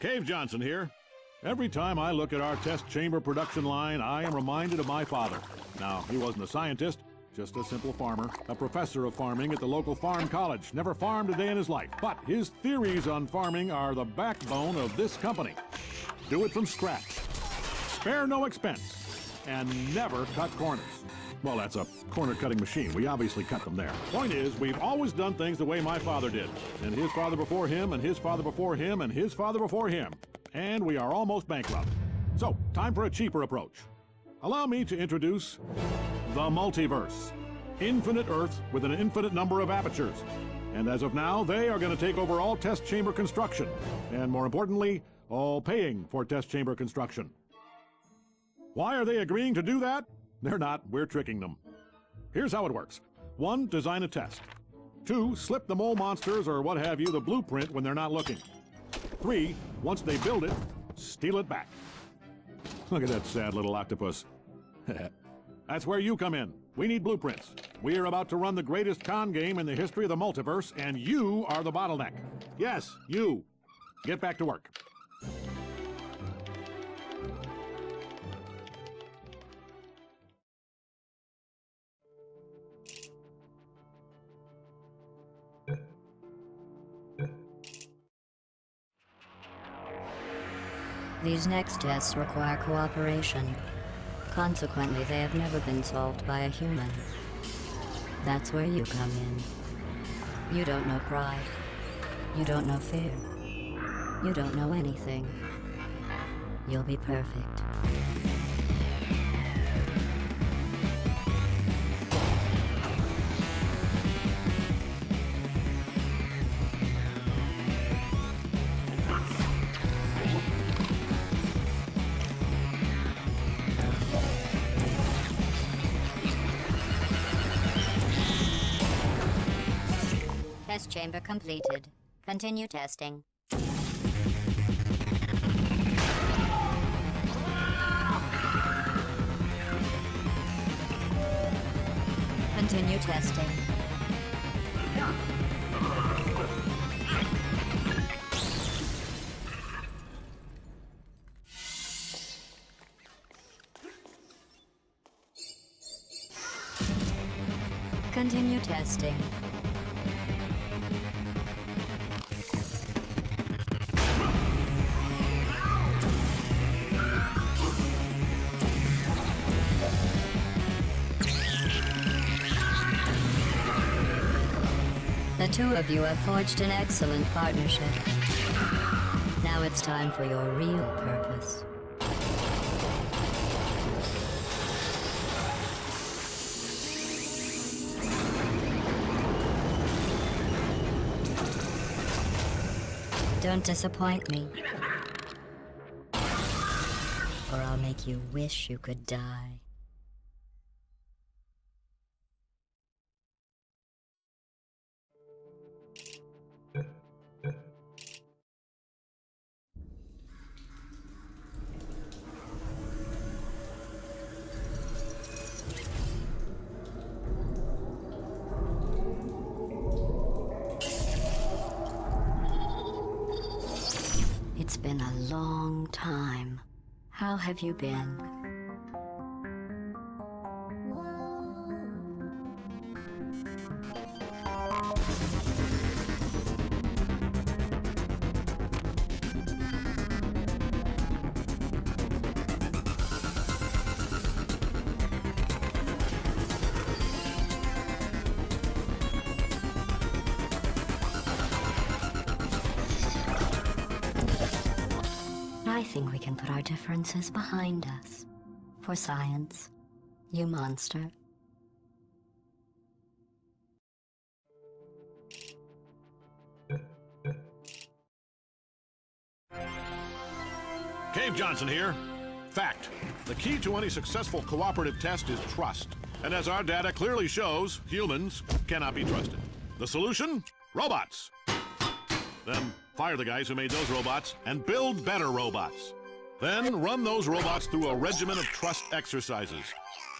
Cave Johnson here. Every time I look at our test chamber production line, I am reminded of my father. Now, he wasn't a scientist, just a simple farmer, a professor of farming at the local farm college. Never farmed a day in his life. But his theories on farming are the backbone of this company. Do it from scratch. Spare no expense. And never cut corners. Well, that's a corner-cutting machine. We obviously cut them there. Point is, we've always done things the way my father did. And his father before him, and his father before him, and his father before him. And we are almost bankrupt. So, time for a cheaper approach. Allow me to introduce the multiverse. Infinite Earths with an infinite number of apertures. And as of now, they are going to take over all test chamber construction. And more importantly, all paying for test chamber construction. Why are they agreeing to do that? They're not. We're tricking them. Here's how it works. 1, design a test. 2, slip the mole monsters or what have you the blueprint when they're not looking. 3, once they build it, steal it back. Look at that sad little octopus. That's where you come in. We need blueprints. We are about to run the greatest con game in the history of the multiverse, and you are the bottleneck. Yes, you. Get back to work. These next tests require cooperation. Consequently, they have never been solved by a human. That's where you come in. You don't know pride. You don't know fear. You don't know anything. You'll be perfect. Test chamber completed. Continue testing. Continue testing. Continue testing. The two of you have forged an excellent partnership. Now it's time for your real purpose. Don't disappoint me, or I'll make you wish you could die. It's been a long time. How have you been? I think we can put our differences behind us. For science, you monster. Cave Johnson here. Fact. The key to any successful cooperative test is trust. And as our data clearly shows, humans cannot be trusted. The solution? Robots. Then fire the guys who made those robots and build better robots. Then run those robots through a regimen of trust exercises,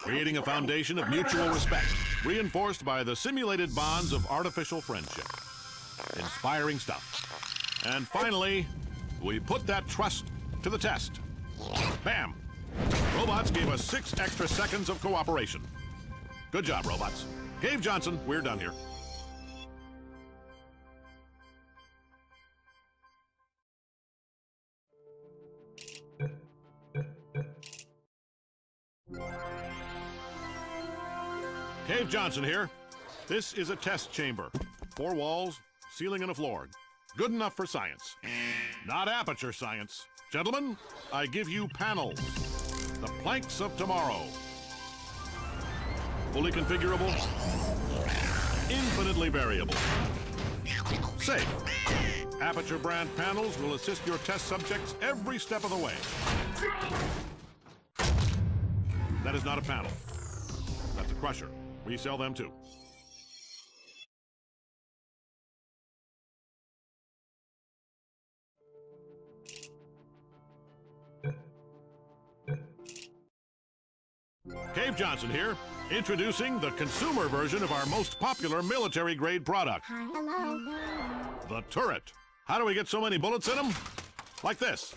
creating a foundation of mutual respect, reinforced by the simulated bonds of artificial friendship. Inspiring stuff. And finally, We put that trust to the test. Bam! Robots gave us 6 extra seconds of cooperation. Good job, robots. Cave Johnson, we're done here. Cave Johnson here. This is a test chamber. 4 walls, ceiling, and a floor. Good enough for science. Not aperture science. Gentlemen, I give you panels. The planks of tomorrow. Fully configurable. Infinitely variable. Safe. Aperture brand panels will assist your test subjects every step of the way. That is not a panel. That's a crusher. We sell them too. Cave Johnson here, introducing the consumer version of our most popular military-grade product. Hi, hello. The turret. How do we get so many bullets in them? Like this.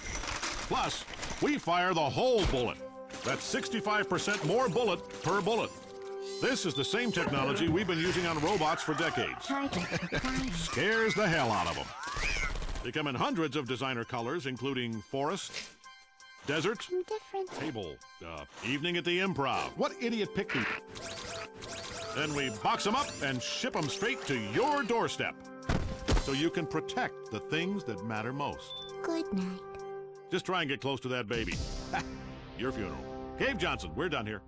Plus, we fire the whole bullet. That's 65% more bullet per bullet. This is the same technology we've been using on robots for decades. Scares the hell out of them. They come in hundreds of designer colors, including forest, desert, table, evening at the Improv. What idiot picked these? Then we box them up and ship them straight to your doorstep, so you can protect the things that matter most. Good night. Just try and get close to that baby. Your funeral. Cave Johnson, we're done here.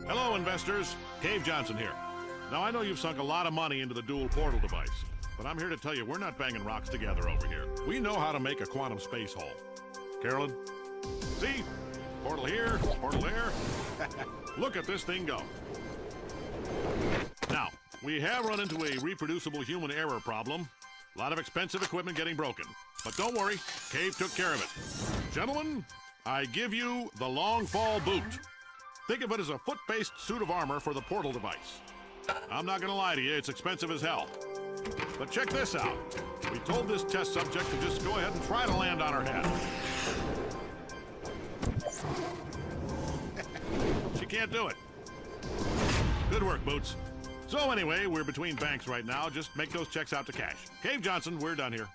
Hello, investors. Cave Johnson here. Now, I know you've sunk a lot of money into the dual portal device, but I'm here to tell you we're not banging rocks together over here. We know how to make a quantum space hole. Carolyn? See? Portal here, portal there. Look at this thing go. Now, we have run into a reproducible human error problem. A lot of expensive equipment getting broken. But don't worry, Cave took care of it. Gentlemen, I give you the long fall boot. Think of it as a foot-based suit of armor for the portal device. I'm not gonna lie to you, it's expensive as hell. But check this out. We told this test subject to just go ahead and try to land on her head. She can't do it. Good work, Boots. So anyway, we're between banks right now. Just make those checks out to cash. Cave Johnson, we're done here.